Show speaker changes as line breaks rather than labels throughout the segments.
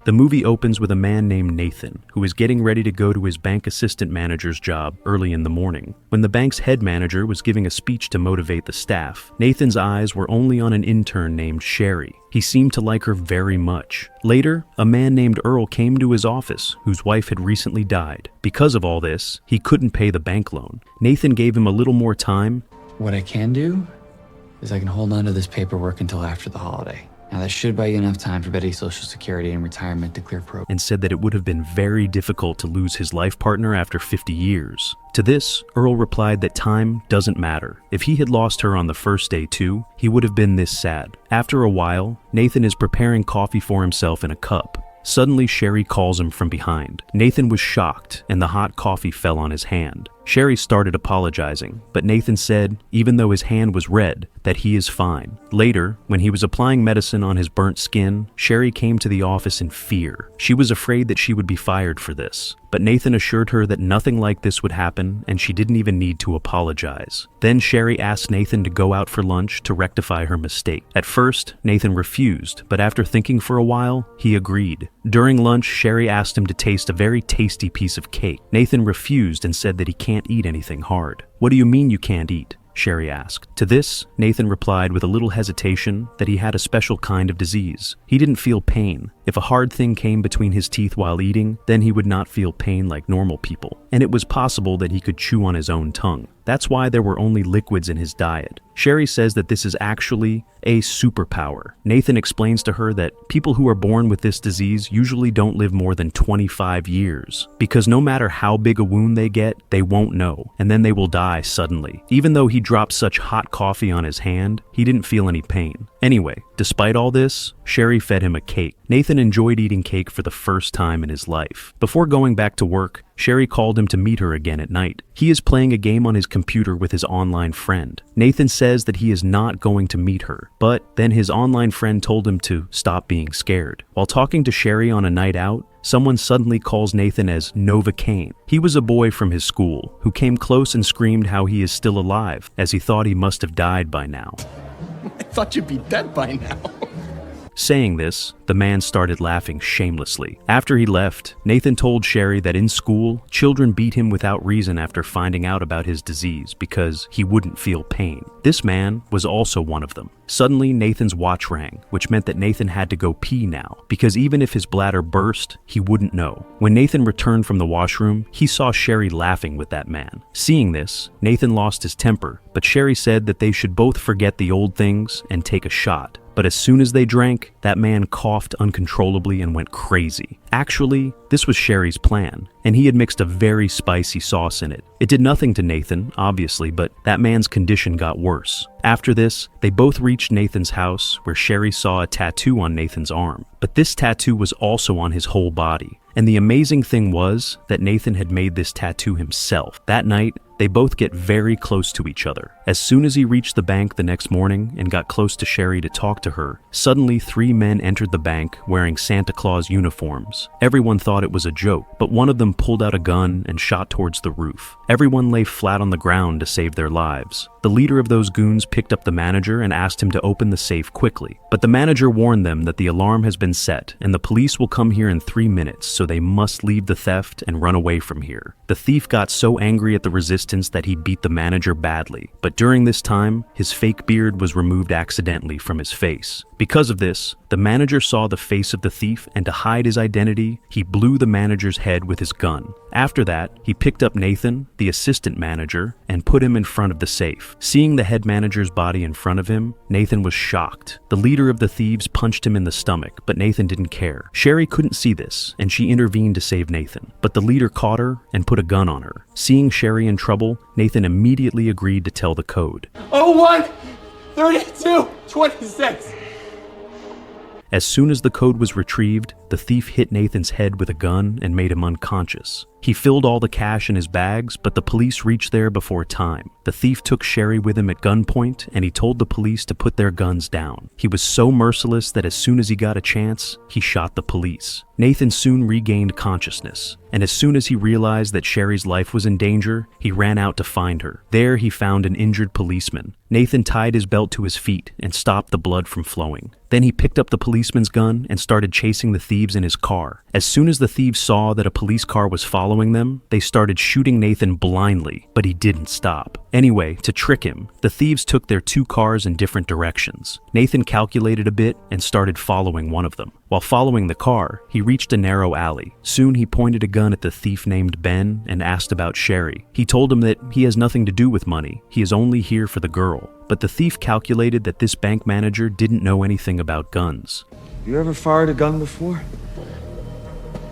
The movie opens with a man named Nathan, who is getting ready to go to his bank assistant manager's job early in the morning. When the bank's head manager was giving a speech to motivate the staff, Nathan's eyes were only on an intern named Sherry. He seemed to like her very much. Later, a man named Earl came to his office, whose wife had recently died. Because of all this, he couldn't pay the bank loan. Nathan gave him a little more time.
What I can do is I can hold on to this paperwork until after the holiday. Now that should buy you enough time for Betty's Social Security and retirement to clear pro.
And said that it would have been very difficult to lose his life partner after 50 years. To this, Earl replied that time doesn't matter. If he had lost her on the first day too, he would have been this sad. After a while, Nathan is preparing coffee for himself in a cup. Suddenly, Sherry calls him from behind. Nathan was shocked, and the hot coffee fell on his hand. Sherry started apologizing, but Nathan said, even though his hand was red, that he is fine. Later, when he was applying medicine on his burnt skin, Sherry came to the office in fear. She was afraid that she would be fired for this, but Nathan assured her that nothing like this would happen and she didn't even need to apologize. Then Sherry asked Nathan to go out for lunch to rectify her mistake. At first, Nathan refused, but after thinking for a while, he agreed. During lunch, Sherry asked him to taste a very tasty piece of cake. Nathan refused and said that he can't eat anything hard. "What do you mean you can't eat?" Sherry asked. To this, Nathan replied with a little hesitation that he had a special kind of disease. He didn't feel pain. If a hard thing came between his teeth while eating, then he would not feel pain like normal people. And it was possible that he could chew on his own tongue. That's why there were only liquids in his diet. Sherry says that this is actually a superpower. Nathan explains to her that people who are born with this disease usually don't live more than 25 years, because no matter how big a wound they get, they won't know, and then they will die suddenly. Even though he dropped such hot coffee on his hand, he didn't feel any pain. Anyway, despite all this, Sherry fed him a cake. Nathan enjoyed eating cake for the first time in his life. Before going back to work, Sherry called him to meet her again at night. He is playing a game on his computer with his online friend. Nathan says that he is not going to meet her, but then his online friend told him to stop being scared. While talking to Sherry on a night out, someone suddenly calls Nathan as Novocaine. He was a boy from his school who came close and screamed how he is still alive, as he thought he must have died by now.
I thought you'd be dead by now.
Saying this, the man started laughing shamelessly. After he left, Nathan told Sherry that in school, children beat him without reason after finding out about his disease because he wouldn't feel pain. This man was also one of them. Suddenly, Nathan's watch rang, which meant that Nathan had to go pee now, because even if his bladder burst, he wouldn't know. When Nathan returned from the washroom, he saw Sherry laughing with that man. Seeing this, Nathan lost his temper, but Sherry said that they should both forget the old things and take a shot. But as soon as they drank, that man coughed uncontrollably and went crazy. Actually, this was Sherry's plan, and he had mixed a very spicy sauce in it. It did nothing to Nathan, obviously, but that man's condition got worse. After this, they both reached Nathan's house, where Sherry saw a tattoo on Nathan's arm. But this tattoo was also on his whole body. And the amazing thing was that Nathan had made this tattoo himself. That night, they both get very close to each other. As soon as he reached the bank the next morning and got close to Sherry to talk to her, suddenly 3 men entered the bank wearing Santa Claus uniforms. Everyone thought it was a joke, but one of them pulled out a gun and shot towards the roof. Everyone lay flat on the ground to save their lives. The leader of those goons picked up the manager and asked him to open the safe quickly. But the manager warned them that the alarm has been set and the police will come here in 3 minutes, so they must leave the theft and run away from here. The thief got so angry at the resistance that he beat the manager badly, but during this time, his fake beard was removed accidentally from his face. Because of this, the manager saw the face of the thief, and to hide his identity, he blew the manager's head with his gun. After that, he picked up Nathan, the assistant manager, and put him in front of the safe. Seeing the head manager's body in front of him, Nathan was shocked. The leader of the thieves punched him in the stomach, but Nathan didn't care. Sherry couldn't see this, and she intervened to save Nathan. But the leader caught her and put a gun on her. Seeing Sherry in trouble, Nathan immediately agreed to tell the code.
01-32-26.
As soon as the code was retrieved, the thief hit Nathan's head with a gun and made him unconscious. He filled all the cash in his bags, but the police reached there before time. The thief took Sherry with him at gunpoint, and he told the police to put their guns down. He was so merciless that as soon as he got a chance, he shot the police. Nathan soon regained consciousness, and as soon as he realized that Sherry's life was in danger, he ran out to find her. There he found an injured policeman. Nathan tied his belt to his feet and stopped the blood from flowing. Then he picked up the policeman's gun and started chasing the thieves in his car. As soon as the thieves saw that a police car was following them, they started shooting Nathan blindly, but he didn't stop. Anyway, to trick him, the thieves took their two cars in different directions. Nathan calculated a bit and started following one of them. While following the car, he reached a narrow alley. Soon he pointed a gun at the thief named Ben and asked about Sherry. He told him that he has nothing to do with money, he is only here for the girl. But the thief calculated that this bank manager didn't know anything about guns.
You ever fired a gun before?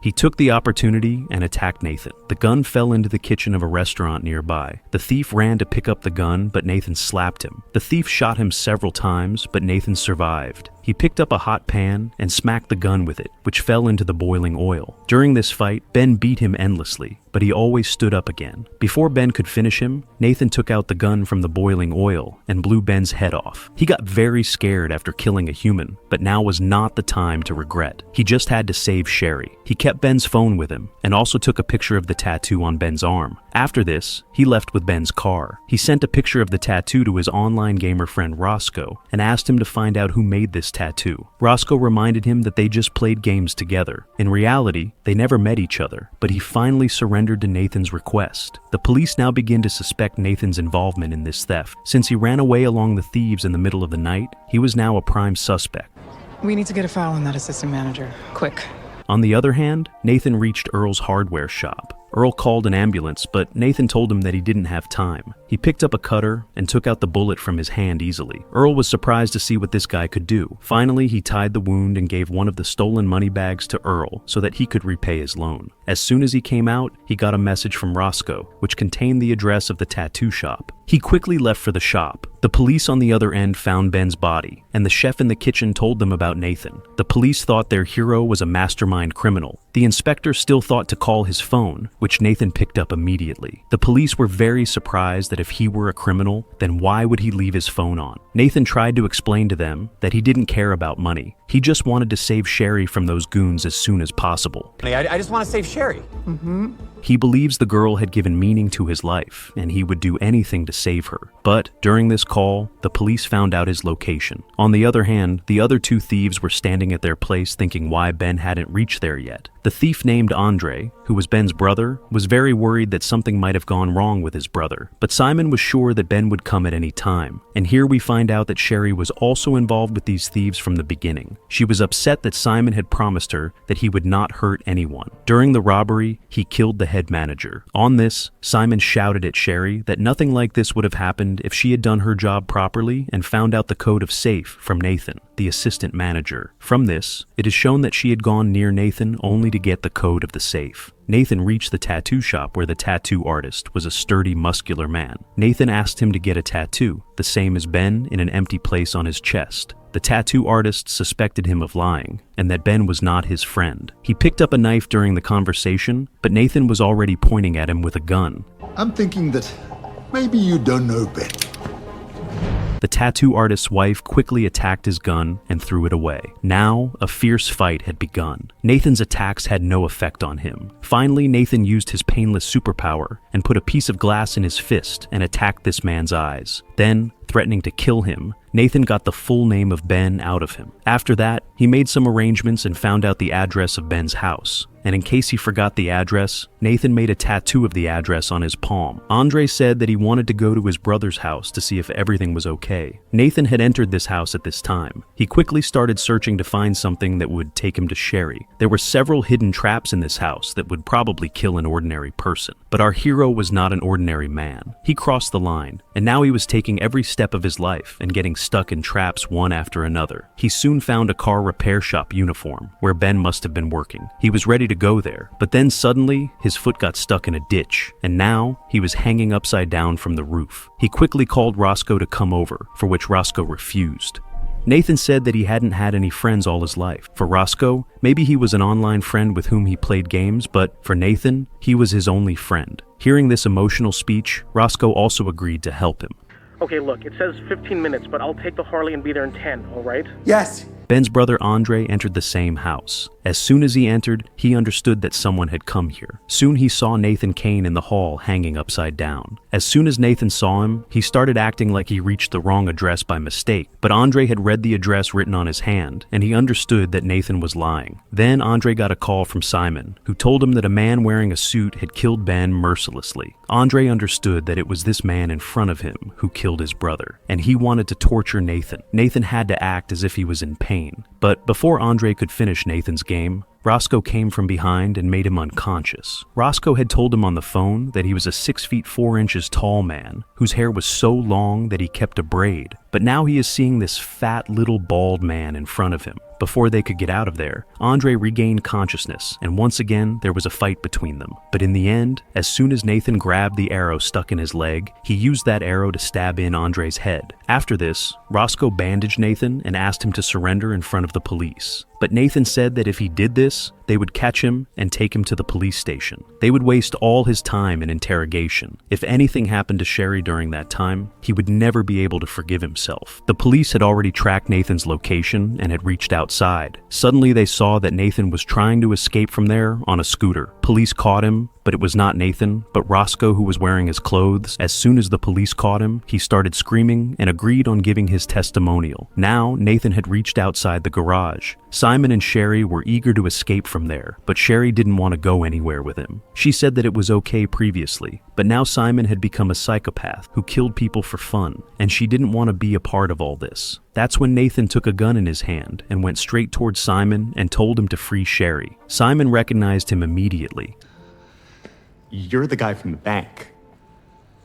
He took the opportunity and attacked Nathan. The gun fell into the kitchen of a restaurant nearby. The thief ran to pick up the gun, but Nathan slapped him. The thief shot him several times, but Nathan survived. He picked up a hot pan and smacked the gun with it, which fell into the boiling oil. During this fight, Ben beat him endlessly, but he always stood up again. Before Ben could finish him, Nathan took out the gun from the boiling oil and blew Ben's head off. He got very scared after killing a human, but now was not the time to regret. He just had to save Sherry. He kept Ben's phone with him and also took a picture of the tattoo on Ben's arm. After this, he left with Ben's car. He sent a picture of the tattoo to his online gamer friend Roscoe and asked him to find out who made this tattoo. Roscoe reminded him that they just played games together. In reality, they never met each other, but he finally surrendered to Nathan's request. The police now begin to suspect Nathan's involvement in this theft. Since he ran away along the thieves in the middle of the night, he was now a prime suspect.
We need to get a file on that assistant manager. Quick.
On the other hand, Nathan reached Earl's hardware shop. Earl called an ambulance, but Nathan told him that he didn't have time. He picked up a cutter and took out the bullet from his hand easily. Earl was surprised to see what this guy could do. Finally, he tied the wound and gave one of the stolen money bags to Earl so that he could repay his loan. As soon as he came out, he got a message from Roscoe, which contained the address of the tattoo shop. He quickly left for the shop. The police on the other end found Ben's body, and the chef in the kitchen told them about Nathan. The police thought their hero was a mastermind criminal. The inspector still thought to call his phone, which Nathan picked up immediately. The police were very surprised that if he were a criminal, then why would he leave his phone on? Nathan tried to explain to them that he didn't care about money. He just wanted to save Sherry from those goons as soon as possible.
I just want to save Sherry.
He believes the girl had given meaning to his life, and he would do anything to save her. But during this call, the police found out his location. On the other hand, the other two thieves were standing at their place thinking why Ben hadn't reached there yet. The thief named Andre, who was Ben's brother, was very worried that something might have gone wrong with his brother. But Simon was sure that Ben would come at any time. And here we find out that Sherry was also involved with these thieves from the beginning. She was upset that Simon had promised her that he would not hurt anyone. During the robbery, he killed the head manager. On this, Simon shouted at Sherry that nothing like this would have happened if she had done her job properly and found out the code of safe from Nathan, the assistant manager. From this, it is shown that she had gone near Nathan only to get the code of the safe. Nathan reached the tattoo shop where the tattoo artist was a sturdy, muscular man. Nathan asked him to get a tattoo, the same as Ben, in an empty place on his chest. The tattoo artist suspected him of lying, and that Ben was not his friend. He picked up a knife during the conversation, but Nathan was already pointing at him with a gun.
I'm thinking that maybe you don't know Ben.
The tattoo artist's wife quickly attacked his gun and threw it away. Now, a fierce fight had begun. Nathan's attacks had no effect on him. Finally, Nathan used his painless superpower and put a piece of glass in his fist and attacked this man's eyes. Then, threatening to kill him, Nathan got the full name of Ben out of him. After that, he made some arrangements and found out the address of Ben's house. And in case he forgot the address, Nathan made a tattoo of the address on his palm. Andre said that he wanted to go to his brother's house to see if everything was okay. Nathan had entered this house at this time. He quickly started searching to find something that would take him to Sherry. There were several hidden traps in this house that would probably kill an ordinary person. But our hero was not an ordinary man. He crossed the line, and now he was taking every step of his life and getting stuck in traps one after another. He soon found a car repair shop uniform where Ben must have been working. He was ready to go there, but then suddenly his foot got stuck in a ditch, and now he was hanging upside down from the roof. He quickly called Roscoe to come over, for which Roscoe refused. Nathan said that he hadn't had any friends all his life. For Roscoe, maybe he was an online friend with whom he played games, but for Nathan, he was his only friend. Hearing this emotional speech, Roscoe also agreed to help him.
Okay, look, it says 15 minutes, but I'll take the Harley and be there in 10, all right?
Yes.
Ben's brother Andre entered the same house. As soon as he entered, he understood that someone had come here. Soon he saw Nathan Kane in the hall hanging upside down. As soon as Nathan saw him, he started acting like he reached the wrong address by mistake, but Andre had read the address written on his hand, and he understood that Nathan was lying. Then Andre got a call from Simon, who told him that a man wearing a suit had killed Ben mercilessly. Andre understood that it was this man in front of him who killed his brother, and he wanted to torture Nathan. Nathan had to act as if he was in pain. But before Andre could finish Nathan's game, Roscoe came from behind and made him unconscious. Roscoe had told him on the phone that he was a 6 feet 4 inches tall man whose hair was so long that he kept a braid. But now he is seeing this fat little bald man in front of him. Before they could get out of there, Andre regained consciousness, and once again there was a fight between them. But in the end, as soon as Nathan grabbed the arrow stuck in his leg, he used that arrow to stab in Andre's head. After this, Roscoe bandaged Nathan and asked him to surrender in front of the police. But Nathan said that if he did this, they would catch him and take him to the police station. They would waste all his time in interrogation. If anything happened to Sherry during that time, he would never be able to forgive himself. The police had already tracked Nathan's location and had reached outside. Suddenly they saw that Nathan was trying to escape from there on a scooter. Police caught him, but it was not Nathan, but Roscoe who was wearing his clothes. As soon as the police caught him, he started screaming and agreed on giving his testimonial. Now, Nathan had reached outside the garage. Simon and Sherry were eager to escape from there, but Sherry didn't want to go anywhere with him. She said that it was okay previously, but now Simon had become a psychopath who killed people for fun, and she didn't want to be a part of all this. That's when Nathan took a gun in his hand and went straight towards Simon and told him to free Sherry. Simon recognized him immediately.
You're the guy from the bank,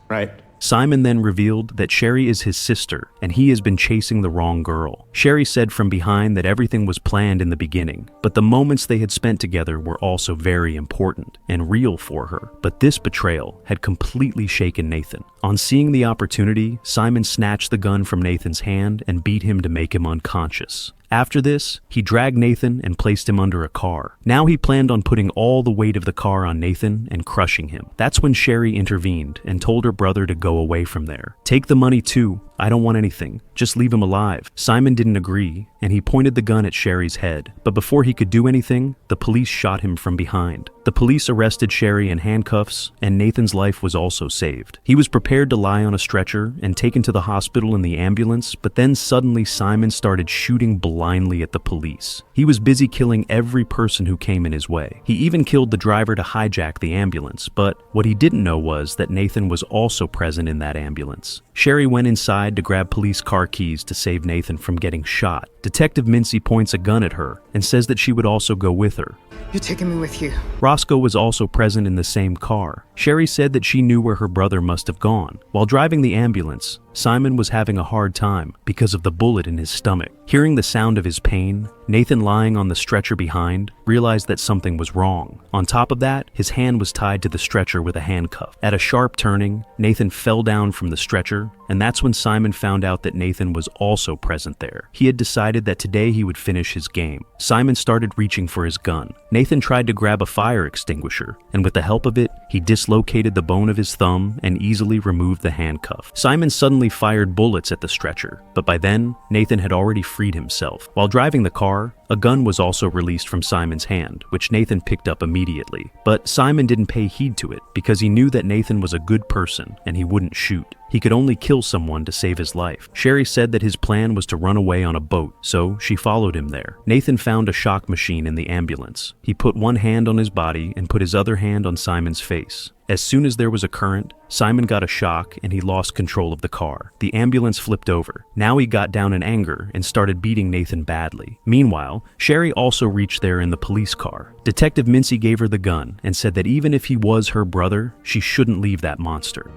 right?
Simon then revealed that Sherry is his sister, and he has been chasing the wrong girl. Sherry said from behind that everything was planned in the beginning, but the moments they had spent together were also very important and real for her. But this betrayal had completely shaken Nathan. On seeing the opportunity, Simon snatched the gun from Nathan's hand and beat him to make him unconscious. After this, he dragged Nathan and placed him under a car. Now he planned on putting all the weight of the car on Nathan and crushing him. That's when Sherry intervened and told her brother to go away from there. "Take the money too. I don't want anything. Just leave him alive." Simon didn't agree, and he pointed the gun at Sherry's head. But before he could do anything, the police shot him from behind. The police arrested Sherry in handcuffs, and Nathan's life was also saved. He was prepared to lie on a stretcher and taken to the hospital in the ambulance, but then suddenly Simon started shooting blindly at the police. He was busy killing every person who came in his way. He even killed the driver to hijack the ambulance, but what he didn't know was that Nathan was also present in that ambulance. Sherry went inside to grab police car keys to save Nathan from getting shot. Detective Mincy points a gun at her and says that she would also go with her.
You're taking me with you.
Roscoe was also present in the same car. Sherry said that she knew where her brother must have gone. While driving the ambulance, Simon was having a hard time because of the bullet in his stomach. Hearing the sound of his pain, Nathan, lying on the stretcher behind, realized that something was wrong. On top of that, his hand was tied to the stretcher with a handcuff. At a sharp turning, Nathan fell down from the stretcher, and that's when Simon found out that Nathan was also present there. He had decided that today he would finish his game. Simon started reaching for his gun. Nathan tried to grab a fire extinguisher, and with the help of it, he dislocated the bone of his thumb and easily removed the handcuff. Simon suddenly fired bullets at the stretcher, but by then, Nathan had already freed himself. While driving the car, a gun was also released from Simon's hand, which Nathan picked up immediately. But Simon didn't pay heed to it because he knew that Nathan was a good person and he wouldn't shoot. He could only kill someone to save his life. Sherry said that his plan was to run away on a boat, so she followed him there. Nathan found a shock machine in the ambulance. He put one hand on his body and put his other hand on Simon's face. As soon as there was a current, Simon got a shock and he lost control of the car. The ambulance flipped over. Now he got down in anger and started beating Nathan badly. Meanwhile, Sherry also reached there in the police car. Detective Mincy gave her the gun and said that even if he was her brother, she shouldn't leave that monster.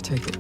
Take it.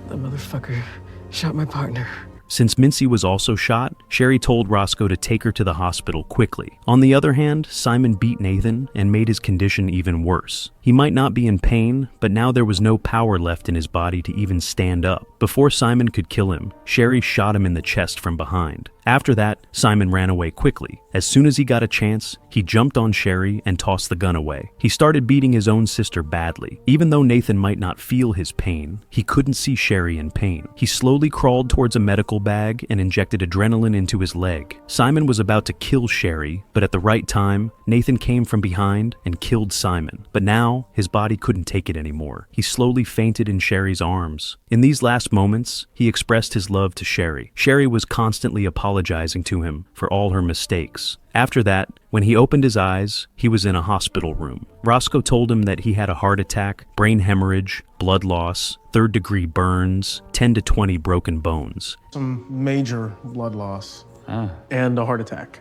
The motherfucker shot my partner.
Since Mincy was also shot, Sherry told Roscoe to take her to the hospital quickly. On the other hand, Simon beat Nathan and made his condition even worse. He might not be in pain, but now there was no power left in his body to even stand up. Before Simon could kill him, Sherry shot him in the chest from behind. After that, Simon ran away quickly. As soon as he got a chance, he jumped on Sherry and tossed the gun away. He started beating his own sister badly. Even though Nathan might not feel his pain, he couldn't see Sherry in pain. He slowly crawled towards a medical bag and injected adrenaline into his leg. Simon was about to kill Sherry, but at the right time, Nathan came from behind and killed Simon. But now, his body couldn't take it anymore. He slowly fainted in Sherry's arms. In these last moments, he expressed his love to Sherry. Sherry was constantly apologizing to him for all her mistakes. After that, when he opened his eyes, he was in a hospital room. Roscoe told him that he had a heart attack, brain hemorrhage, blood loss, third-degree burns, 10 to 20 broken bones.
Some major blood loss and a heart attack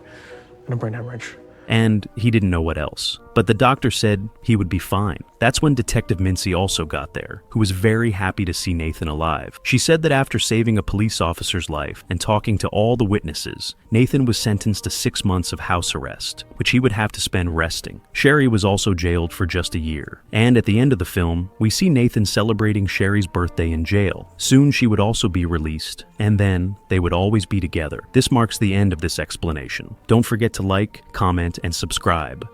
and a brain hemorrhage.
And he didn't know what else. But the doctor said he would be fine. That's when Detective Mincy also got there, who was very happy to see Nathan alive. She said that after saving a police officer's life and talking to all the witnesses, Nathan was sentenced to 6 months of house arrest, which he would have to spend resting. Sherry was also jailed for just a year. And at the end of the film, we see Nathan celebrating Sherry's birthday in jail. Soon she would also be released, and then they would always be together. This marks the end of this explanation. Don't forget to like, comment, and subscribe.